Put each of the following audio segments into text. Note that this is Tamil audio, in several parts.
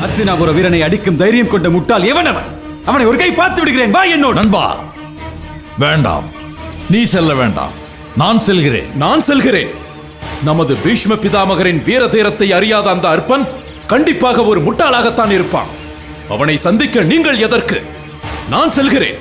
அத்தினாபுர வீரனை அடிக்கும் தைரியம் கொண்ட முட்டாள் எவன் அவன்? அவனை ஒரு கை பார்த்து விடுகிறேன், வா என்னோடு. நண்பா, வேண்டாம், நீ செல்ல வேண்டாம், நான் செல்கிறேன். நான் செல்கிறேன். நமது பீஷ்ம பிதாமகரின் வீர தீரத்தை அறியாத அந்த அற்பன் கண்டிப்பாக ஒரு முட்டாளாகத்தான் இருப்பான். அவனை சந்திக்க நீங்கள் எதற்கு? நான் செல்கிறேன்.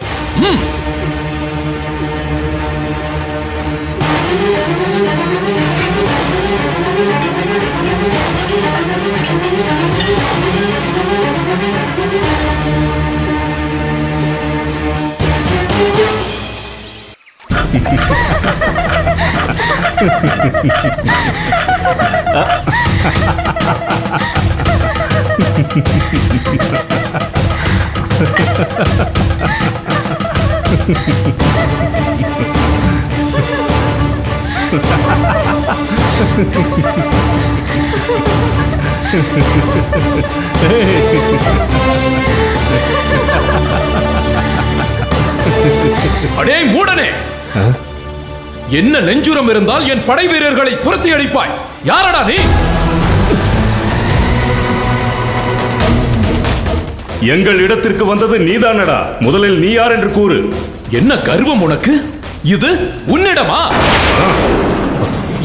அடே மூடனே, என்ன நெஞ்சுரம் இருந்தால் என் படை வீரர்களை துரத்தி அடிப்பாய்? யாரடா நீ? எங்கள் இடத்திற்கு வந்தது நீதானடா. முதலில் நீ யார் என்று கூறு. என்ன கர்வம் உனக்கு? இது உன்னிடமா?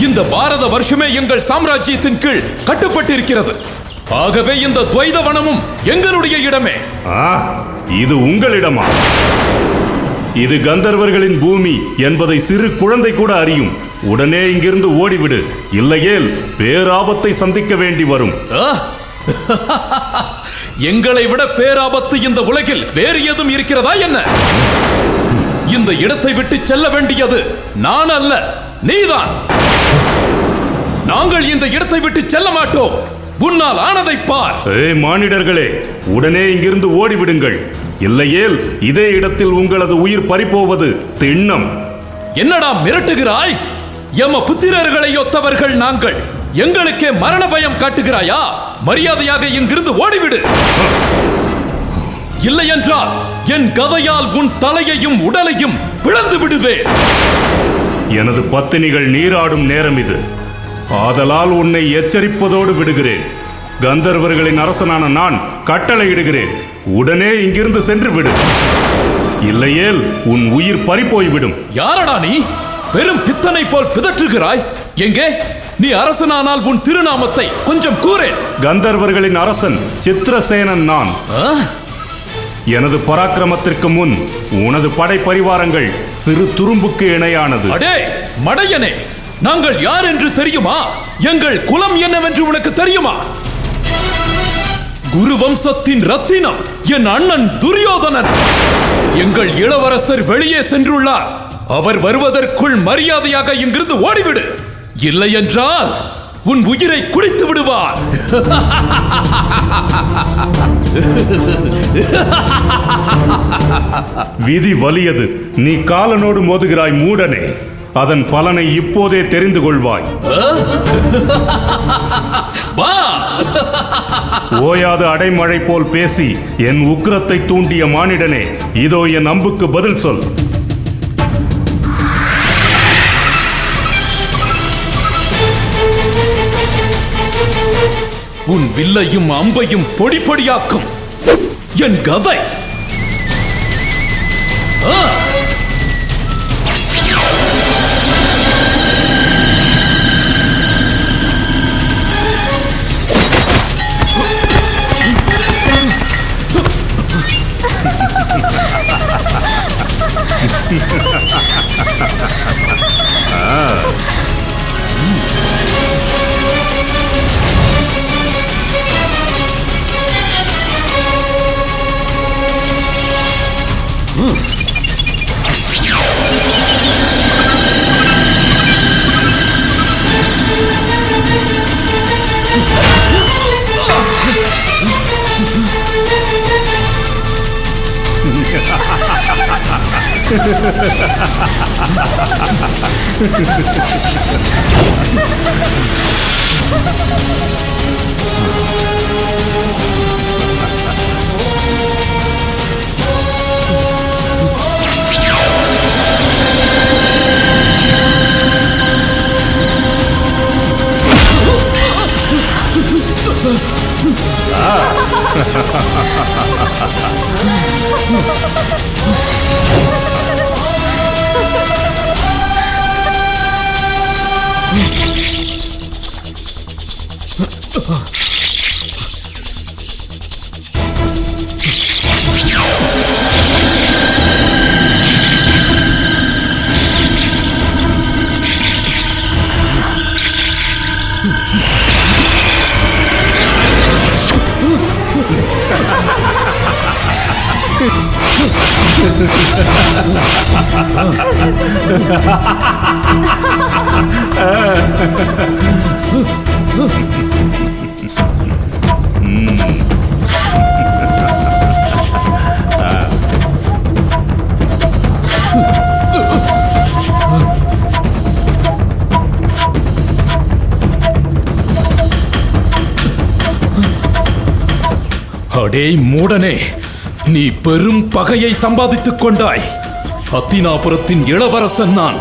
இந்த பாரத வருஷமே எங்கள் சாம்ராஜ்யத்தின் கீழ் கட்டுப்பட்டிருக்கிறது. ஆகவே இந்த துவைத வனமும் எங்களுடைய இடமே. இது உங்களிடமா? இது கந்தர்வர்களின் பூமி என்பதை சிறு குழந்தை கூட அறியும். உடனே இங்கிருந்து ஓடிவிடு, இல்லையேல் பேராபத்தை சந்திக்க வேண்டி வரும். எங்களை விட பேராபத்து இந்த உலகில் வேறு எதுவும் இருக்கிறதா என்ன? இந்த இடத்தை விட்டு செல்ல வேண்டியது நான் அல்ல, நீதான். நாங்கள் இந்த இடத்தை விட்டு செல்ல மாட்டோம். உன்னால் ஆனதை பார். மானிடர்களே, உடனே இங்கிருந்து ஓடிவிடுங்கள், இல்லையேல் இதே இடத்தில் உங்களது உயிர் பறிப்போவது திண்ணம். என்னடா மிரட்டுகிறாய்? எம புத்திரர்களை ஒத்தவர்கள் நாங்கள். எங்களுக்கே மரண பயம் காட்டுகிறாயா? மரியாதையாக இங்கிருந்து ஓடிவிடு. இல்லை என்றால் என் கதையால் உன் தலையையும் உடலையும் பிளந்து விடுவேன். எனது பத்தினிகள் நீராடும் நேரம் இது. ஆதலால் உன்னை எச்சரிப்பதோடு விடுகிறேன். கந்தர்வர்களின் அரசனான நான் கட்டளையிடுகிறேன், உடனே இங்கிருந்து சென்று விடு, இல்லையேல் உன் உயிர் பறிப்போய்விடும். யாரடா நீ? பெரும் பித்தனை போல் பிதற்றுகிறாய். எங்கே நீ அரசனானால் உன் திருநாமத்தை கொஞ்சம் கூறேன். கந்தர்வர்களின் அரசன் சித்திரசேனன் நான். எனது பராக்கிரமத்திற்கு முன் உனது படை பரிவாரங்கள் சிறு துரும்புக்கு இணையானது. அடே மடையனே, நாங்கள் யார் என்று தெரியுமா? எங்கள் குலம் என்னவென்று உனக்கு தெரியுமா? குரு வம்சத்தின் ரத்தினம் என் அண்ணன் துரியோதனன். எங்கள் இளவரசர் வெளியே சென்றுள்ளார். அவர் வருவதற்குள் மரியாதையாக இங்கிருந்து ஓடிவிடு, இல்லை என்றால் உன் உயிரை குடித்து விடுவார். விதி வலியது. நீ காலனோடு மோதுகிறாய் மூடனே. அதன் பலனை இப்போதே தெரிந்து கொள்வாய். ஓயாத அடைமழை போல் பேசி என் உக்கிரத்தை தூண்டிய மானிடனே, இதோ என் அம்புக்கு பதில் சொல். உன் வில்லையும் அம்பையும் பொடி பொடியாக்கும் என் கதை. அடே மூடனே, நீ பெரும் பகையை சம்பாதித்துக் கொண்டாய். அத்தினாபுரத்தின் இளவரசன் நான்.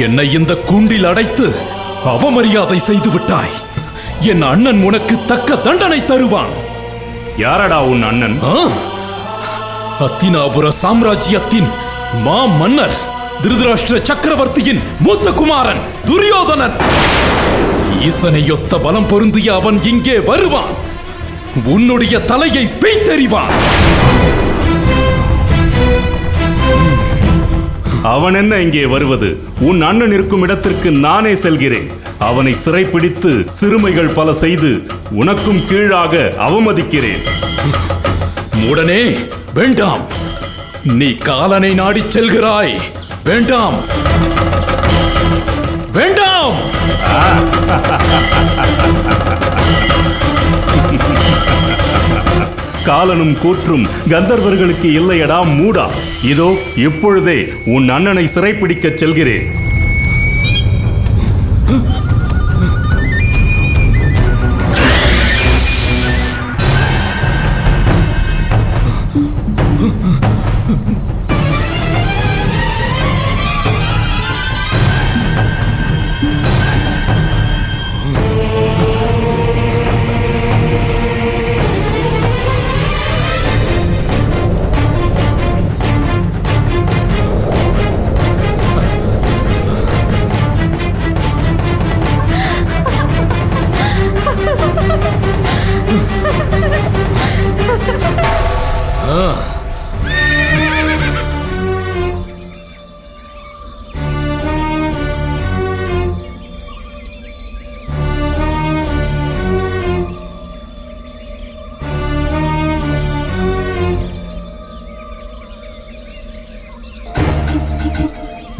என்னை இந்த கூண்டில் அடைத்து அவமரியாதை செய்து விட்டாய். என் அண்ணன் உனக்கு தக்க தண்டனை தருவான். யாரடா உன் அண்ணன்? அத்தினாபுர சாம்ராஜ்யத்தின் மா மன்னர் திருதராஷ்டிர சக்கரவர்த்தியின் மூத்த குமாரன் துரியோதனன். ஈசனையொத்த பலம் பொருந்திய அவன் இங்கே வருவான். உன்னுடைய தலையை பிய்த்தெறிவான். அவன் என்ன இங்கே வருவது? உன் அண்ணன் இருக்கும் இடத்திற்கு நானே செல்கிறேன். அவனை சிறைப்பிடித்து சிறுமைகள் பல செய்து உனக்கும் கீழாக அவமதிக்கிறேன். மூடனே, வேண்டாம். நீ காலனை நாடிச் செல்கிறாய். வேண்டாம், வேண்டாம். காலனும் கூற்றும் கந்தர்வர்களுக்கு இல்லையடா மூடா. இதோ இப்பொழுதே உன் அண்ணனை சிறைப்பிடிக்கச் செல்கிறேன்.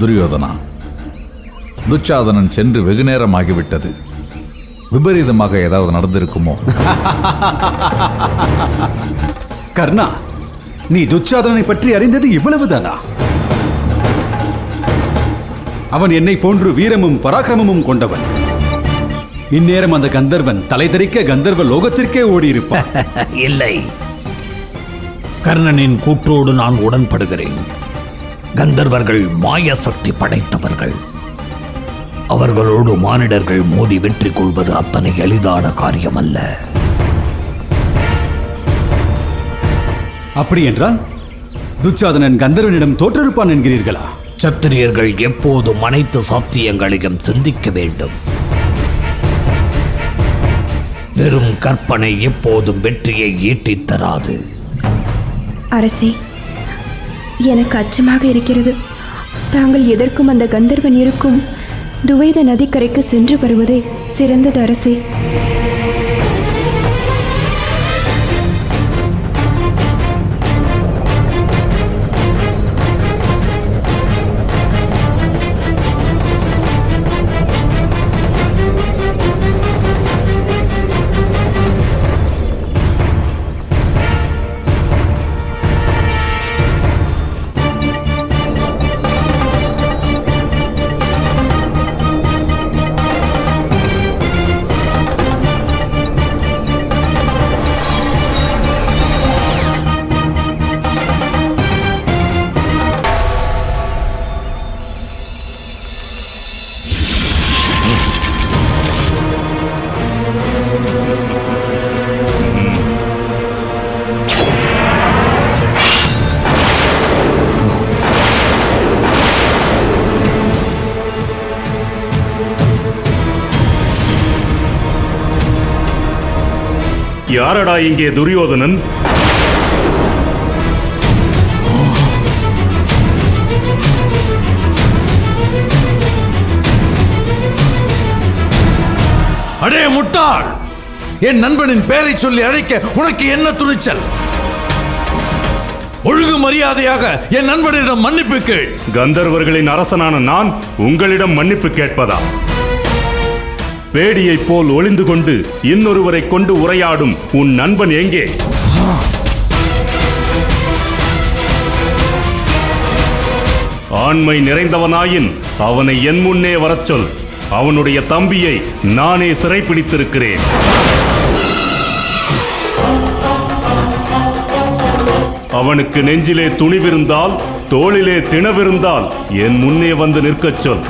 துரியோதனா, துச்சாதனன் சென்று வெகு நேரம் ஆகிவிட்டது. விபரீதமாக ஏதாவது நடந்திருக்குமோ? கர்ணா, நீ துச்சாதனனை பற்றி அறிந்தது இவ்வளவுதானா? அவன் என்னை போன்று வீரமும் பராக்கிரமமும் கொண்டவன். இந்நேரம் அந்த கந்தர்வன் தலை தெறிக்க கந்தர்வ லோகத்திற்கே ஓடியிருப்பான். இல்லை, கர்ணனின் கூற்றோடு நான் உடன்படுகிறேன். கந்தர்வர்கள் மாய சக்தி படைத்தவர்கள். அவர்களோடு மானிடர்கள் மோதி வெற்றி கொள்வது அத்தனை எளிதான காரியம் அல்ல. அப்படி என்றால் துச்சாதனன் கந்தர்வனிடம் தோற்றிருப்பான் என்கிறீர்களா? சத்திரியர்கள் எப்போதும் அனைத்து சாத்தியங்களையும் சிந்திக்க வேண்டும். வெறும் கற்பனை எப்போதும் வெற்றியை ஈட்டித் தராது. அரசே, எனக்கு அச்சமாக இருக்கிறது. தாங்கள் எதற்கும் அந்த கந்தர்வன் இருக்கும் துவைத நதிக்கரைக்கு சென்று வருவதே சிறந்தது அரசே. யாரடா இங்கே துரியோதனன்? அடே முட்டாள்! என் நண்பனின் பெயரை சொல்லி அழைக்க உனக்கு என்ன துணிச்சல்? ஒழுங்கு மரியாதையாக என் நண்பனிடம் மன்னிப்பு கேள். கந்தர்வர்களின் அரசனான நான் உங்களிடம் மன்னிப்பு கேட்பதா? பேடியைப் போல் ஒளிந்து கொண்டு இன்னொருவரை கொண்டு உரையாடும் உன் நண்பன் எங்கே? ஆண்மை நிறைந்தவனாயின் அவனை என் முன்னே வரச் சொல். அவனுடைய தம்பியை நானே சிறைப்பிடித்திருக்கிறேன். அவனுக்கு நெஞ்சிலே துணிவிருந்தால், தோளிலே திணவிருந்தால் என் முன்னே வந்து நிற்கச் சொல்.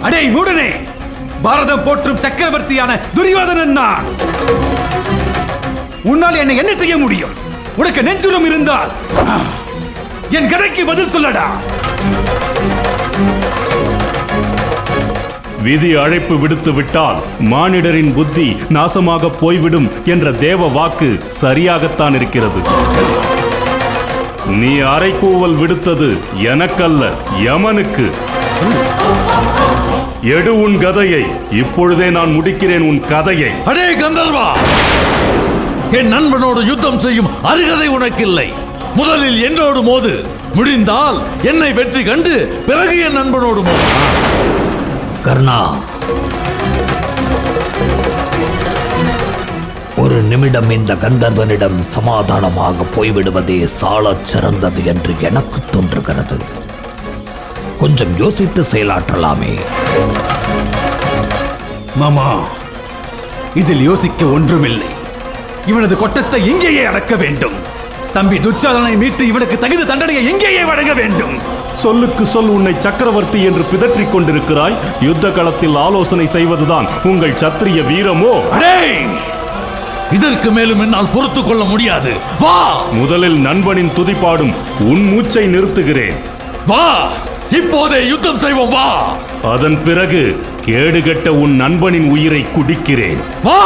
அடே மூடனே! பாரதம் போற்றும் சக்கரவர்த்தியான துரியோதனன் நான். உன்னால் என்னை என்ன செய்ய முடியும்? உனக்கு நெஞ்சுரம் இருந்தால் என் கதைக்கு பதில் சொல்லடா. விதி அழைப்பு விடுத்து விட்டால் மானிடரின் புத்தி நாசமாக போய்விடும் என்ற தேவ வாக்கு சரியாகத்தான் இருக்கிறது. நீ அறைகூவல் விடுத்தது எனக்கல்ல, யமனுக்கு. எடு உன் கதையை. இப்பொழுதே நான் முடிக்கிறேன் உன் கதையை. அடே கந்தர்வா! என் நண்பனோடு யுத்தம் செய்யும் அருகதை உனக்கில்லை. முதலில் என்னோடு மோது. முடிந்தால் என்னை வெற்றி கண்டு பிறகு என் நண்பனோடு மோது. கர்ணா, ஒரு நிமிடம் இந்த கந்தர்வனிடம் சமாதானமாக போய்விடுவதே சாலச் சிறந்தது என்று எனக்கு தோன்றுகிறது. கொஞ்சம் யோசித்து செயலாற்றலாமே. மாமா, இதில் யோசிக்க ஒன்றுமில்லை. இவனது கொட்டத்தை இங்கேயே அடக்க வேண்டும். தம்பி துச்சாதனை மீட்டு இவனுக்கு தகுந்த தண்டனையை இங்கேயே வழங்க வேண்டும். சொல்லுக்கு சொல் உன்னை சக்கரவர்த்தி என்று பிதற்றிக் கொண்டிருக்கிறாய். யுத்த களத்தில் ஆலோசனை செய்வதுதான் உங்கள் சத்திரிய வீரமோ? அடே! இதற்கு மேலும் என்னால் பொறுத்துக் கொள்ள முடியாது. வா! முதலில் நண்பனின் துதிப்பாடும் உன் மூச்சை நிறுத்துகிறேன். வா! இப்போதே யுத்தம் செய்வோம். வா! அதன் பிறகு கேடுகட்ட உன் நண்பனின் உயிரை குடிக்கிறேன். வா!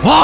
வா!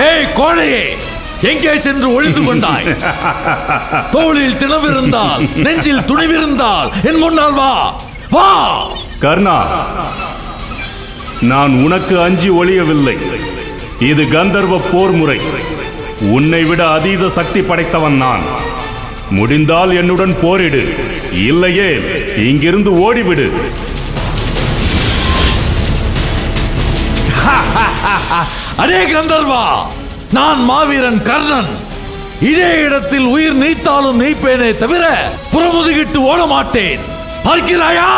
ஏய் கோழையே, எங்கே சென்று ஒளிந்து கொண்டாய்? தோளில் தினவிருந்தால், நெஞ்சில் துணிவிருந்தால் என் முன்னால் வா, வா. கர்ணா, நான் உனக்கு அஞ்சி ஒளியவில்லை. இது கந்தர்வ போர் முறை. உன்னை விட அதீத சக்தி படைத்தவன் நான். முடிந்தால் என்னுடன் போரிடு, இல்லையே இங்கிருந்து ஓடிவிடு. அடே கந்தர்வா, நான் மாவீரன் கர்ணன். இதே இடத்தில் உயிர் நீத்தாலும் நீப்பேனே தவிர புறமுதுகிட்டு ஓட மாட்டேன். பார்க்கிறாயா?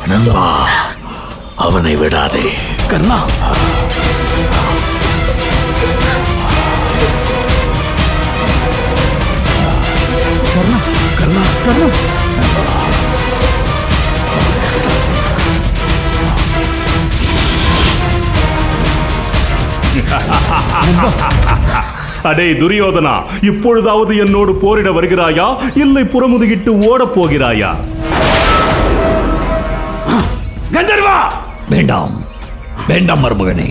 நண்பா, அவனை விடாதே. கர்ணா, கர்ணா, கர்ணா, கர்ணா. அடே துரியோதனா, இப்பொழுதாவது என்னோடு போரிட வருகிறாயா, இல்லை புறமுதுகிட்டு ஓடப் போகிறாயா? கந்தர்வா! வேண்டாம், வேண்டாம் மருமகனே.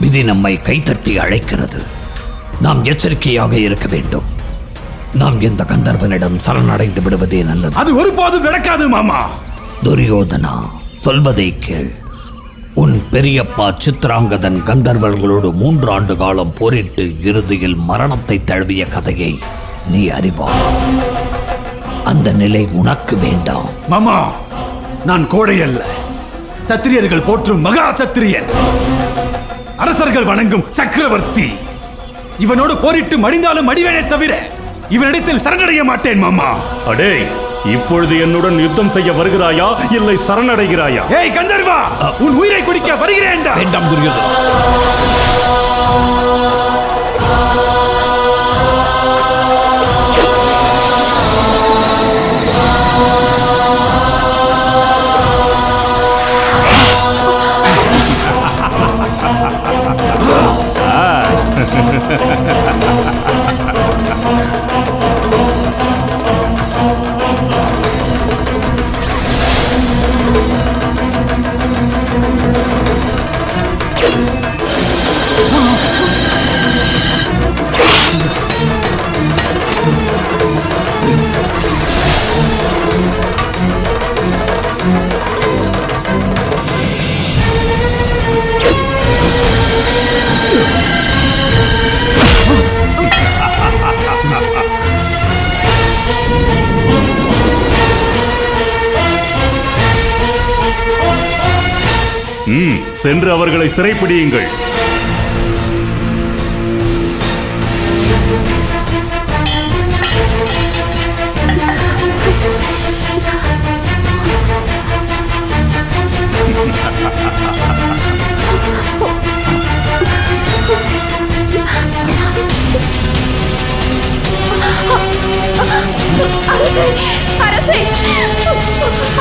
விதி நம்மை கைத்தட்டி அழைக்கிறது. நாம் எச்சரிக்கையாக இருக்க வேண்டும். நாம் இந்த கந்தர்வனிடம் சரணடைந்து விடுவதே நல்லது. அது ஒருபோதும் நடக்காது மாமா. துரியோதனா, சொல்வதை கேள். உன் பெரியப்பா சித்ராங்கதன் கந்தர்வர்களோடு 3 ஆண்டு காலம் போரிட்டு இறுதியில் மரணத்தை தழுவிய கதையை நீ அறிவாய். அந்த நிலை உனக்கு வேண்டாம். மாமா, நான் கோடை அல்ல, சத்திரியர்கள் போற்றும் மகா சத்திரியன், அரசர்கள் வணங்கும் சக்கரவர்த்தி. இவனோடு போரிட்டு மடிந்தாலும் மடிவேனே தவிர இவனிடத்தில் சரணடைய மாட்டேன் மாமா. அடே, இப்பொழுது என்னுடன் யுத்தம் செய்ய வருகிறாயா, இல்லை சரணடைகிறாயா? ஏய் கந்தர்வா, உன் உயிரை குடிக்க வருகிறேன்டா. வேண்டாம் துரியோதனா. சென்று அவர்களை சிறைப்பிடியுங்கள். அரசே, அரசே!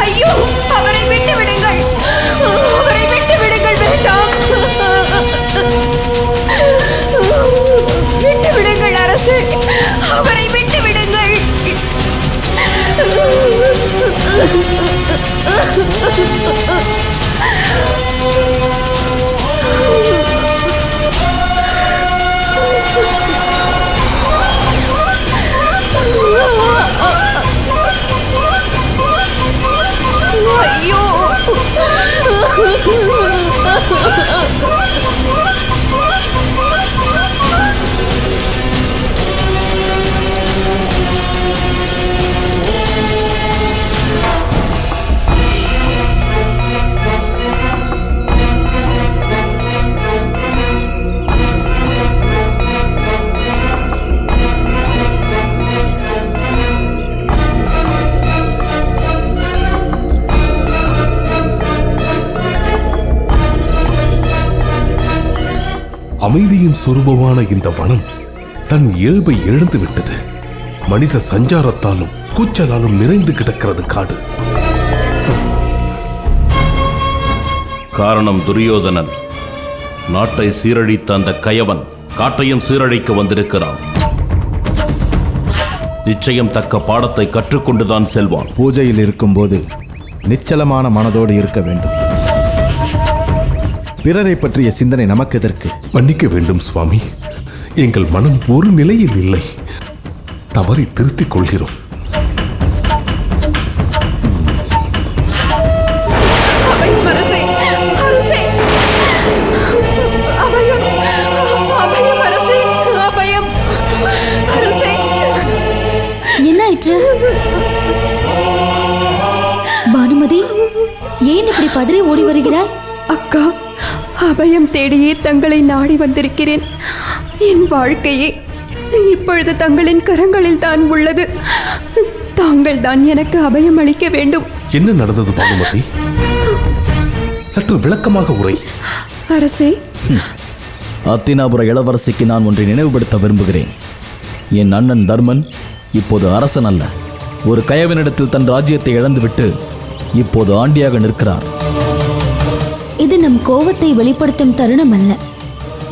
ஐயோ, அவரை விட்டு விடுங்கள், அவரை விட்டு விடுங்கள், வேண்டாம். அமைதியின் சொரூபமான இந்த வனம் தன் இயல்பை இழந்து விட்டது. மனித சஞ்சாரத்தாலும் கூச்சலாலும் நிறைந்து கிடக்கிறது காடு. காரணம் துரியோதனன். நாட்டை சீரழித்த அந்த கயவன் காட்டையும் சீரழிக்க வந்திருக்கிறான். நிச்சயம் தக்க பாடத்தை கற்றுக்கொண்டுதான் செல்வான். பூஜையில் இருக்கும்போது நிச்சலமான மனதோடு இருக்க வேண்டும். பிறரை பற்றிய சிந்தனை நமக்கு எதற்கு? மன்னிக்க வேண்டும் சுவாமி, எங்கள் மனம் ஒரு நிலையில் இல்லை. தவறை திருத்திக் கொள்கிறோம். அபயம் அரசே, அரசே! அபயம், அபயம் அரசே, அபயம் அரசே! என்னாயிற்று? பானுமதி, ஏன் இப்படி பதறி ஓடி வருகிறாய்? அக்கா, அபயம் தேடியே தங்களை நாடி வந்திருக்கிறேன். என் வாழ்க்கையே இப்பொழுது தங்களின் கரங்களில் தான் உள்ளது. தாங்கள் தான் எனக்கு அபயம் அளிக்க வேண்டும். என்ன நடந்தது பானுமதி? சற்று விளக்கமாக உரை. அரசே, அத்தினாபுர இளவரசிக்கு நான் ஒன்றை நினைவுபடுத்த விரும்புகிறேன். என் அண்ணன் தர்மன் இப்போது அரசன் அல்ல, ஒரு கயவனிடத்தில் தன் ராஜ்யத்தை இழந்துவிட்டு இப்போது ஆண்டியாக நிற்கிறார். இது நம் கோபத்தை வெளிப்படுத்தும் தருணம் அல்ல.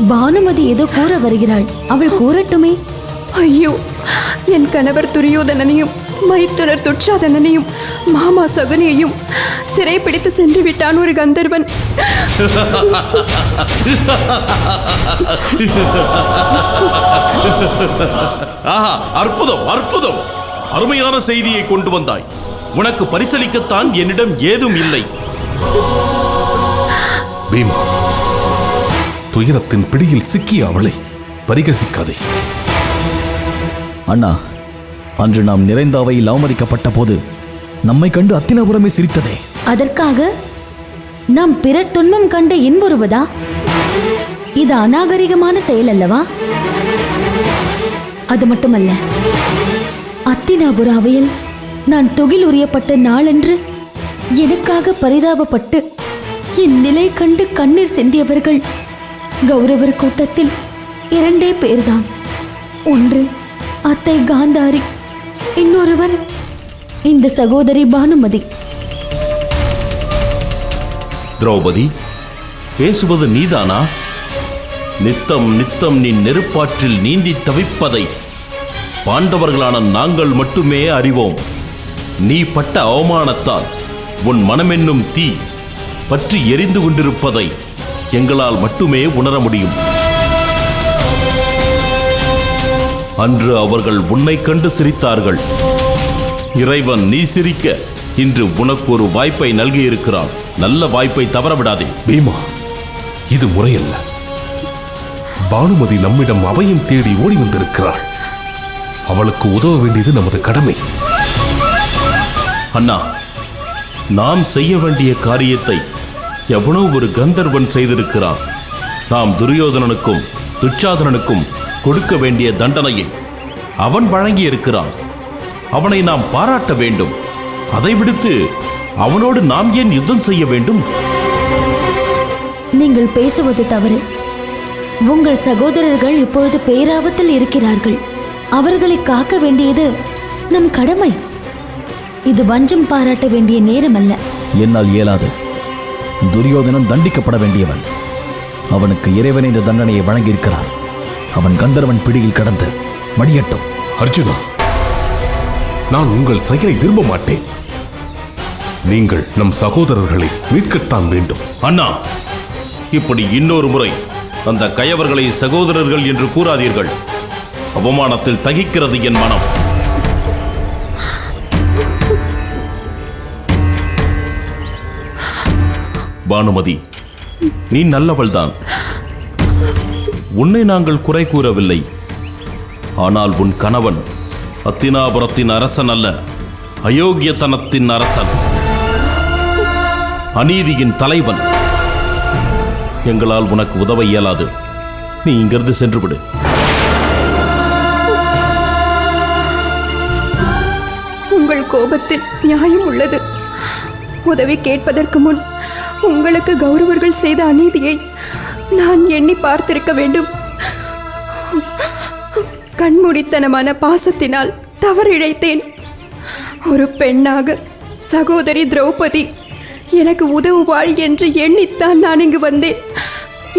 பானுமதி ஏதோ கூற வருகிறாள், அவள் கூறட்டுமே. ஐயோ, என் கணவர் துரியோதனனையும் மைத்துனர் துச்சாதனனையும் மாமா சகுனியையும் சிறை பிடித்து சென்று விட்டான் ஒரு கந்தர்வன். ஆஹா, அற்புதம் அற்புதம்! அருமையான செய்தியை கொண்டு வந்தாய். உனக்கு பரிசளிக்கத்தான் என்னிடம் ஏதும் இல்லை. பீமா, துயரத்தின் பிடியில் சிக்கிய அவளை பரிகசிக்காதே. அண்ணா, அன்று நாம் நிறைந்த அவையில் அவமதிக்கப்பட்ட போது நம்மை கண்டு அத்தினாபுரமே சிரித்ததே. அதற்காக நாம் பிறர் துன்பம் கண்டு இன்புறுவதா? இது அநாகரிகமான செயல் அல்லவா? அது மட்டுமல்ல, அத்தினாபுர அவையில் நான் தொகில் உரியப்பட்ட நாளன்று எனக்காக பரிதாபப்பட்டு என் நிலை கண்டு கண்ணீர் சிந்தியவர்கள் கௌரவர் கூட்டத்தில் 2 பேர்தான். ஒன்று அத்தை காந்தாரி, இன்னொருவர் இந்த சகோதரி பானுமதி. திரௌபதி, பேசுவது நீதானா? நித்தம் நித்தம் நீ நெருப்பாற்றில் நீந்தி தவிப்பதை பாண்டவர்களான நாங்கள் மட்டுமே அறிவோம். நீ பட்ட அவமானத்தால் உன் மனமென்னும் தீ பற்றி எரிந்து கொண்டிருப்பதை எங்களால் மட்டுமே உணர முடியும். அன்று அவர்கள் உன்னை கண்டு சிரித்தார்கள். இறைவன் நீ சிரிக்க இன்று உனக்கு ஒரு வாய்ப்பை நல்கியிருக்கிறான். நல்ல வாய்ப்பை தவறவிடாதே. பீமா, இது முறையல்ல. பானுமதி நம்மிடம் அபயம் தேடி ஓடி வந்திருக்கிறாள். அவளுக்கு உதவ வேண்டியது நமது கடமை. அண்ணா, நாம் செய்ய வேண்டிய காரியத்தை எவனோ ஒரு கந்தர்வன் செய்திருக்கிறான். நாம் துரியோதனனுக்கும் துச்சாதனனுக்கும் கொடுக்க வேண்டிய தண்டனையை அவன் வழங்கி இருக்கிறான். அவனை நாம் பாராட்ட வேண்டும். அதை விடுத்து அவனோடு நாம் ஏன் யுத்தம் செய்ய வேண்டும்? நீங்கள் பேசுவது தவறு. உங்கள் சகோதரர்கள் இப்பொழுது பேராபத்தில் இருக்கிறார்கள். அவர்களை காக்க வேண்டியது நம் கடமை. இது வஞ்சம் பாராட்ட வேண்டிய நேரம் அல்ல. என்னால் இயலாது. துரியோதனன் தண்டிக்கப்பட வேண்டியவன். அவனுக்கு இறைவன் இந்த தண்டனையை வழங்கியிருக்கிறார். அவன் கந்தர்வன் பிடியில் கடந்து மடியட்டும். அர்ஜுனா, நான் உங்கள் செயலை விரும்ப மாட்டேன். நீங்கள் நம் சகோதரர்களை மீட்கத்தான் வேண்டும். அண்ணா, இப்படி இன்னொரு முறை அந்த கயவர்களை சகோதரர்கள் என்று கூறாதீர்கள். அவமானத்தில் தகிக்கிறது என் மனம். பானுமதி, நீ நல்லவள்தான். உன்னை நாங்கள் குறை கூறவில்லை. ஆனால் உன் கணவன் அத்தினாபுரத்தின் அரசன் அல்ல, அயோக்கியத்தனத்தின் அரசன், அநீதியின் தலைவன். எங்களால் உனக்கு உதவ இயலாது. நீ இங்கிருந்து சென்று விடு. உங்கள் கோபத்தில் நியாயம் உள்ளது. உதவி கேட்பதற்கு முன் உங்களுக்கு கௌரவர்கள் செய்த அநீதியை நான் எண்ணி பார்த்திருக்க வேண்டும். கண்மூடித்தனமான பாசத்தினால் தவறிழைத்தேன். ஒரு பெண்ணாக சகோதரி திரௌபதி எனக்கு உதவுவாள் என்று எண்ணித்தான் நான் இங்கு வந்தேன்.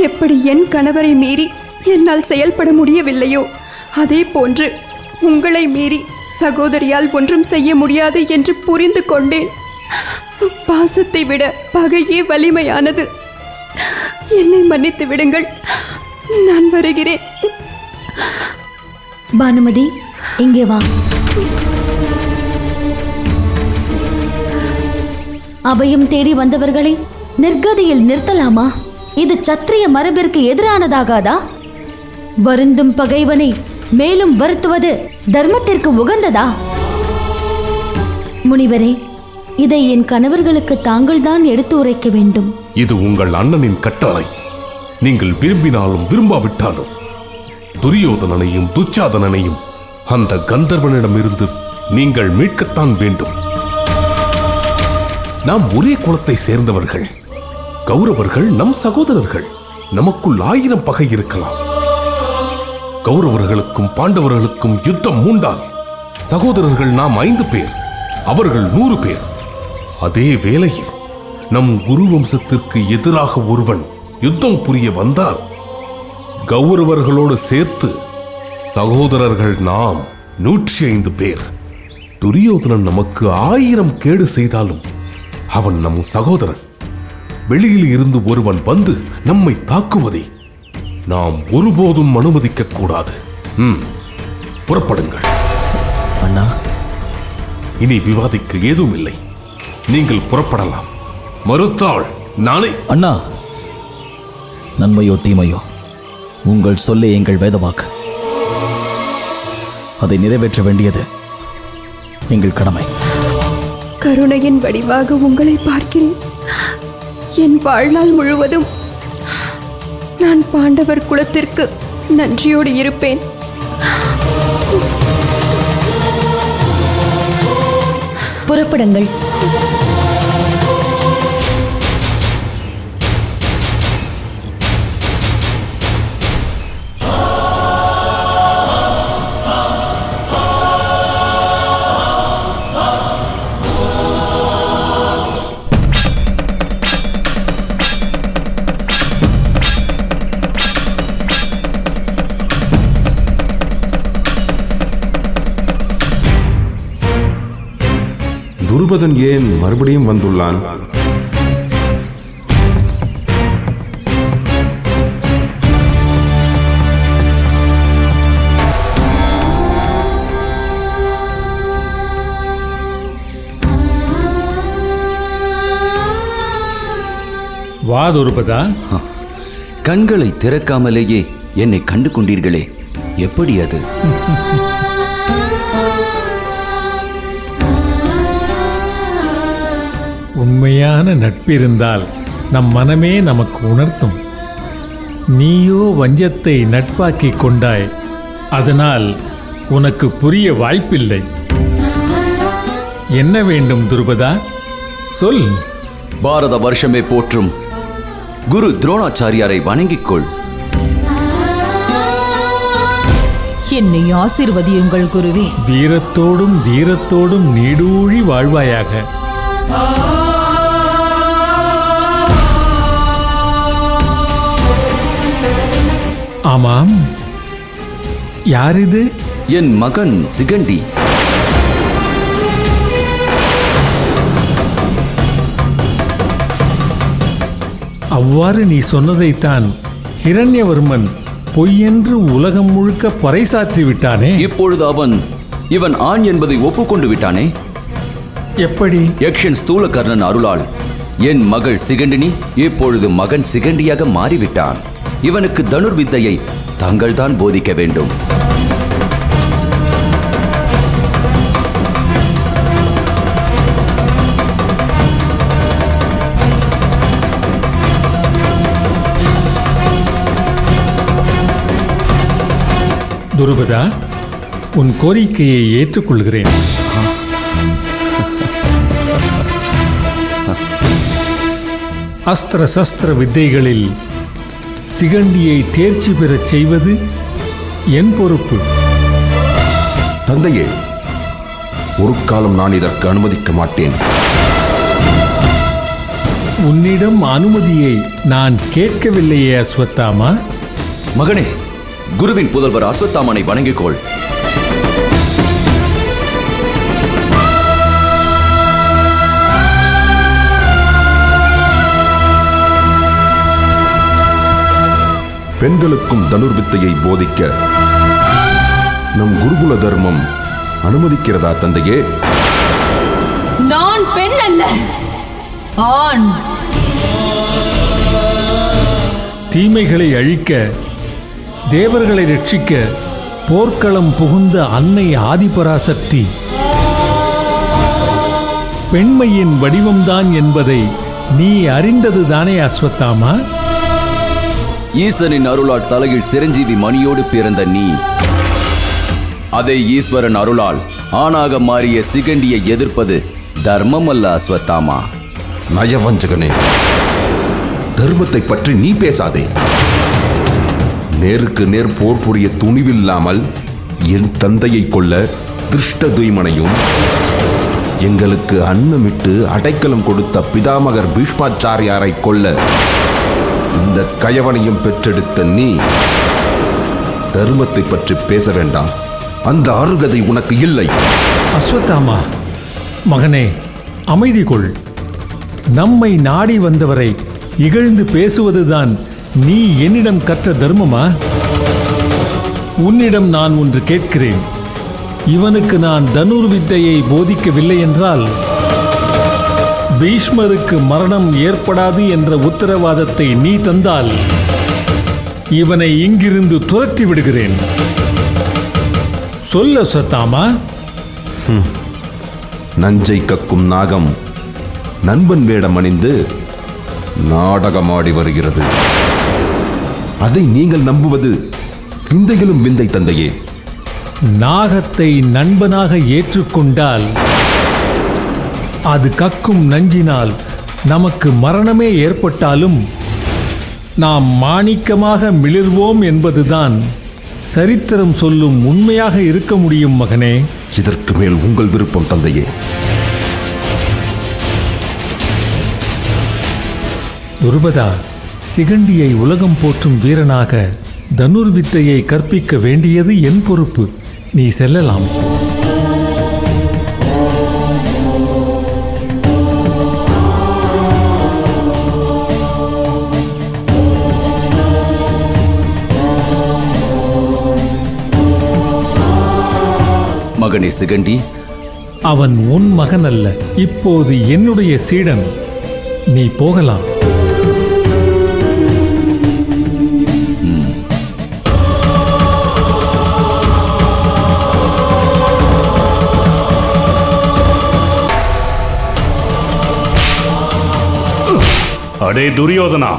எப்படி என் கணவரை மீறி என்னால் செயல்பட முடியவில்லையோ அதே போன்று உங்களை மீறி சகோதரியால் ஒன்றும் செய்ய முடியாது என்று புரிந்து கொண்டேன். பாசத்தை விட பகையே வலிமையானது. என்னை மன்னித்து விடுங்கள், நான் வருகிறேன். பானுமதி, இங்கே வா. அபயம் தேடி வந்தவர்களை நிர்கதியில் நிறுத்தலாமா? இது சத்திரிய மரபிற்கு எதிரானதாகாதா? வருந்தும் பகைவனை மேலும் வருத்துவது தர்மத்திற்கு உகந்ததா? முனிவரே, இதை என் கணவர்களுக்கு தாங்கள்தான் எடுத்து உரைக்க வேண்டும். இது உங்கள் அண்ணனின் கட்டளை. நீங்கள் விரும்பினாலும் விரும்பாவிட்டாலும் துரியோதனனையும் துச்சாதனனையும் அந்த கந்தர்வனிடமிருந்து நீங்கள் மீட்கத்தான் வேண்டும். நாம் ஒரே குலத்தை சேர்ந்தவர்கள். கௌரவர்கள் நம் சகோதரர்கள். நமக்குள் 1000 பகை இருக்கலாம். கௌரவர்களுக்கும் பாண்டவர்களுக்கும் யுத்தம் மூண்டால் சகோதரர்கள் நாம் 5 பேர், அவர்கள் 100 பேர். அதே வேளையில் நம் குரு வம்சத்திற்கு எதிராக ஒருவன் யுத்தம் புரிய வந்தால் கௌரவர்களோடு சேர்த்து சகோதரர்கள் நாம் 105 பேர். துரியோதனன் நமக்கு 1000 கேடு செய்தாலும் அவன் நம் சகோதரன். வெளியில் இருந்து ஒருவன் வந்து நம்மை தாக்குவதை நாம் ஒருபோதும் அனுமதிக்க கூடாது. புறப்படுங்கள். அண்ணா, இனி விவாதிக்க ஏதும் இல்லை. நீங்கள் புறப்படலாம். மறுத்தாள் நானே. அண்ணா, நன்மையோ தீமையோ உங்கள் சொல்லே எங்கள் வேதவாக்கு. அதை நிறைவேற்ற வேண்டியது எங்கள் கடமை. கருணையின் வடிவாக உங்களை பார்க்கிறேன். என் வாழ்நாள் முழுவதும் நான் பாண்டவர் குலத்திற்கு நன்றியோடு இருப்பேன். புறப்படுங்கள். துருபதன் ஏன் மறுபடியும் வந்துள்ளான்? வா துருபதா. கண்களை திறக்காமலேயே என்னை கண்டு கொண்டீர்களே, எப்படி அது? உண்மையான நட்பிருந்தால் நம் மனமே நமக்கு உணர்த்தும். நீயோ வஞ்சத்தை நட்பாக்கிக் கொண்டாய். அதனால் உனக்கு புரிய வாய்ப்பில்லை. என்ன வேண்டும் துருபதா, சொல். பாரத வருஷமே போற்றும் குரு துரோணாச்சாரியாரை வணங்கிக் கொள். என்னை ஆசீர்வதியுங்கள் குருவே. வீரத்தோடும் தீரத்தோடும் நீடூழி வாழ்வாயாக. ஆமாம், யார் இது? என் மகன் சிகண்டி. அவ்வாறு நீ சொன்னதைத்தான் ஹிரண்யவர்மன் பொய்யென்று உலகம் முழுக்க பறைசாற்றி விட்டானே. இப்பொழுது இவன் ஆண் என்பதை ஒப்புக்கொண்டு விட்டானே. எப்படி? யக்ஷன் ஸ்தூலகர்ணன் அருளால் என் மகள் சிகண்டினி இப்பொழுது மகன் சிகண்டியாக மாறிவிட்டான். இவனுக்கு தனுர்வித்தையை தாங்கள்தான் போதிக்க வேண்டும். துருபதா, உன் கோரிக்கையை ஏற்றுக்கொள்கிறேன். அஸ்திர சஸ்திர வித்தைகளில் சிகண்டியை தேர்ச்சி பெறச் செய்வது என் பொறுப்பு. தந்தையே, ஒரு காலம் நான் இதற்கு அனுமதிக்க மாட்டேன். உன்னிடம் அனுமதியை நான் கேட்கவில்லையே அஸ்வத்தாமா. மகனே, குருவின் புதல்வர் அஸ்வத்தாமனை வணங்கிக்கொள். பெண்களுக்கும் தனுர்வித்தையை போதிக்க நம் குருகுல தர்மம் அனுமதிக்கிறதா தந்தையே? நான் பெண் அல்ல, ஆண். தீமைகளை அழிக்க, தேவர்களை ரட்சிக்க போர்க்களம் புகுந்த அன்னை ஆதிபராசக்தி பெண்மையின் வடிவம்தான் என்பதை நீ அறிந்ததுதானே அஸ்வத்தாமா? ஈசனின் அருளால் தலையில் சிரஞ்சீவி மணியோடு பிறந்த நீ, அதை ஈஸ்வரன் அருளால் ஆணாக மாறிய சிகண்டியை எதிர்ப்பது தர்மம் அல்ல அஸ்வத்தாமா. நயவஞ்சகனே, தர்மத்தை பற்றி நீ பேசாதே. நேருக்கு நேர் போர் புரிய துணிவில்லாமல் என் தந்தையை கொல்ல திருஷ்ட துய்மனையும், எங்களுக்கு அன்னமிட்டு அடைக்கலம் கொடுத்த பிதாமகர் பீஷ்மாச்சாரியாரை கொல்ல இந்த கயவனையும் பெற்றெடுத்த நீ தர்மத்தை பற்றி பேச வேண்டாம். அந்த அருகதை உனக்கு இல்லை. அஸ்வத்தாமா, மகனே, அமைதி கொள். நம்மை நாடி வந்தவரை இகழ்ந்து பேசுவதுதான் நீ என்னிடம் கற்ற தர்மமா? உன்னிடம் நான் ஒன்று கேட்கிறேன். இவனுக்கு நான் தனுர்வித்தையை போதிக்கவில்லை என்றால் பீஷ்மருக்கு மரணம் ஏற்படாது என்ற உத்தரவாதத்தை நீ தந்தால் இவனை இங்கிருந்து துரத்தி விடுகிறேன். சொல்ல அஸ்வத்தாமா. நஞ்சை கக்கும் நாகம் நண்பன் வேடம் அணிந்து நாடகமாடி வருகிறது. அதை நீங்கள் நம்புவது விந்தைகளும் விந்தை தந்தையே. நாகத்தை நண்பனாக ஏற்றுக்கொண்டால் அது கக்கும் நஞ்சினால் நமக்கு மரணமே ஏற்பட்டாலும் நாம் மாணிக்கமாக மிளிர்வோம் என்பதுதான் சரித்திரம் சொல்லும் உண்மையாக இருக்க முடியும் மகனே. இதற்கு மேல் உங்கள் விருப்பம் தந்தையே. துருபதா, சிகண்டியை உலகம் போற்றும் வீரனாக தனுர்வித்தையை கற்பிக்க வேண்டியது என் பொறுப்பு. நீ செல்லலாம். மகனே சிகண்டி, அவன் உன் மகன் அல்ல, இப்போது என்னுடைய சீடன். நீ போகலாம். அடே துரியோதனா,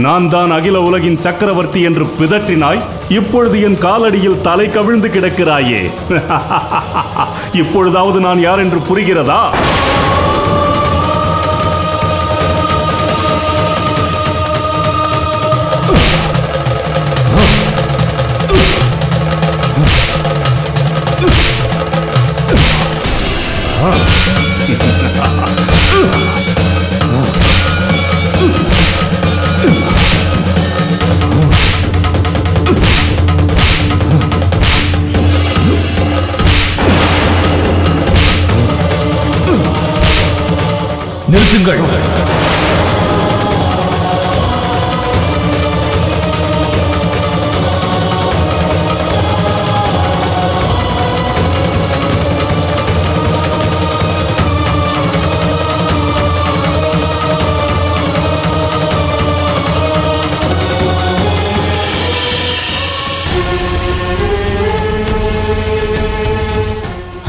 நான் தான் அகில உலகின் சக்கரவர்த்தி என்று பிதற்றினாய். இப்பொழுது என் காலடியில் தலை கவிழ்ந்து கிடக்கிறாயே. இப்பொழுதாவது நான் யார் என்று புரிகிறதா? நிறுத்துங்கள்.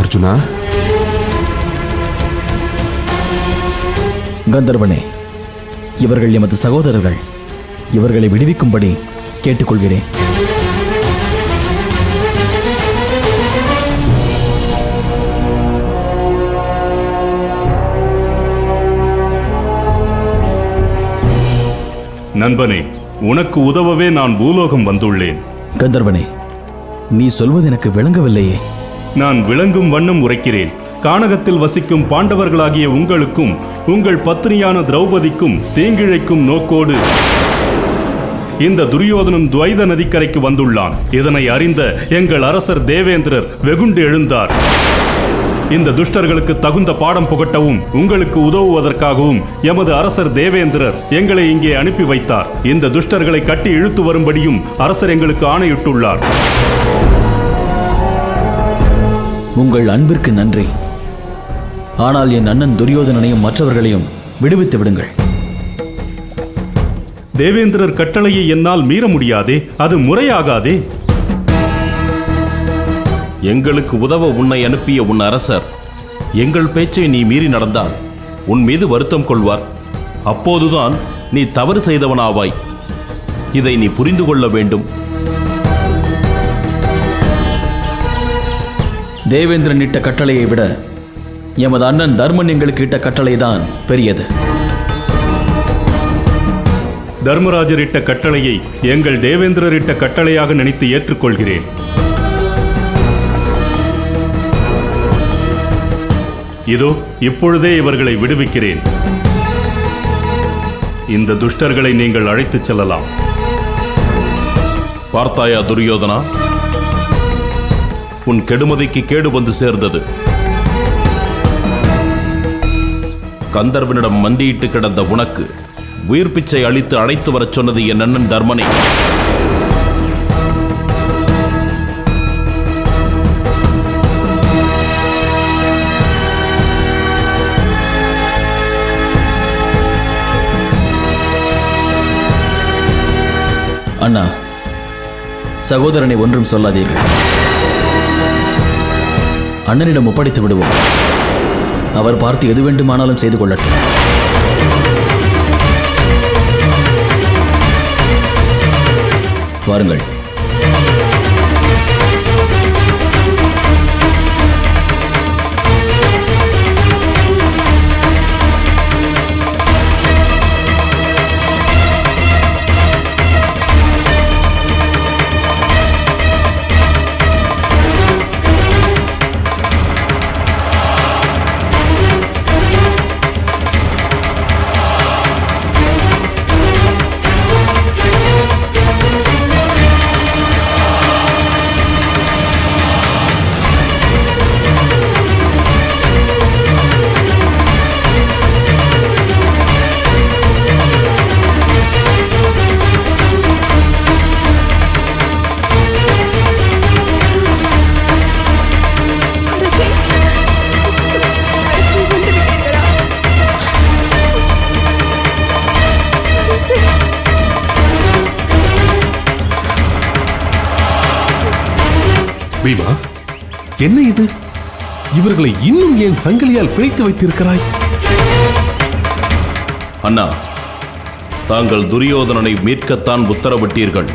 அர்ஜுனா, கந்தர்வனே, இவர்கள் எமது சகோதரர்கள். இவர்களை விடுவிக்கும்படி கேட்டுக்கொள்கிறேன். நண்பனே, உனக்கு உதவவே நான் பூலோகம் வந்துள்ளேன். கந்தர்வனே, நீ சொல்வது எனக்கு விளங்கவில்லையே. நான் விளங்கும் வண்ணம் உரைக்கிறேன். கானகத்தில் வசிக்கும் பாண்டவர்களாகிய உங்களுக்கும் உங்கள் பத்னியான திரௌபதிக்கும் தீங்கிழைக்கும் நோக்கோடு இந்த துரியோதனன் துவைத நதிக்கரைக்கு வந்துள்ளான். இதனை அறிந்த எங்கள் அரசர் தேவேந்திரர் வெகுண்டு எழுந்தார். இந்த துஷ்டர்களுக்கு தகுந்த பாடம் புகட்டவும் உங்களுக்கு உதவுவதற்காகவும் எமது அரசர் தேவேந்திரர் எங்களை இங்கே அனுப்பி வைத்தார். இந்த துஷ்டர்களை கட்டி இழுத்து வரும்படியும் அரசர் எங்களுக்கு ஆணையிட்டுள்ளார். உங்கள் அன்பிற்கு நன்றி. ஆனால் என் அண்ணன் துரியோதனனையும் மற்றவர்களையும் விடுவித்து விடுங்கள். தேவேந்திரர் கட்டளையை என்னால் மீற முடியாதே, அது முறையாகாதே. எங்களுக்கு உதவ உன்னை அனுப்பிய உன் அரசர் எங்கள் பேச்சை நீ மீறி நடந்தால் உன் மீது வருத்தம் கொள்வார். அப்போதுதான் நீ தவறு செய்தவனாவாய். இதை நீ புரிந்து கொள்ள வேண்டும். தேவேந்திரன் இட்ட கட்டளையை விட எமது அண்ணன் தர்மன் எங்களுக்கு இட்ட கட்டளைதான் பெரியது. தர்மராஜர் இட்ட கட்டளையை எங்கள் தேவேந்திரர் இட்ட கட்டளையாக நினைத்து ஏற்றுக்கொள்கிறேன். இதோ இப்பொழுதே இவர்களை விடுவிக்கிறேன். இந்த துஷ்டர்களை நீங்கள் அழைத்துச் செல்லலாம். பார்த்தாயா துரியோதனா, உன் கெடுமதிக்கு கேடு வந்து சேர்ந்தது. கந்தர்வனிடம் மண்டியிட்டு கிடந்த உனக்கு உயிர் பிச்சை அளித்து அழைத்து வரச் சொன்னது என் அண்ணன் தர்மனே. அண்ணா, சகோதரனை ஒன்றும் சொல்லாதீர்கள். அண்ணனிடம் ஒப்படைத்து விடுவோம். அவர் பார்த்து எது வேண்டுமானாலும் செய்து கொள்ளட்டும். வாருங்கள். பீமா, என்ன இது? இவர்களை இன்னும் ஏன் சங்கிலியால் பிழைத்து வைத்திருக்கிறாய்? அண்ணா, தாங்கள் துரியோதனனை மீட்கத்தான் உத்தரவிட்டீர்கள்.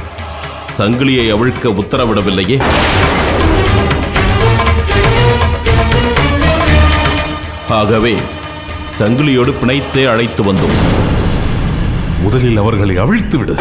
சங்கிலியை அவிழ்க்க உத்தரவிடவில்லையே. ஆகவே சங்கிலியோடு பிணைத்தே அழைத்து வந்தோம். முதலில் அவர்களை அவிழ்த்து விடு.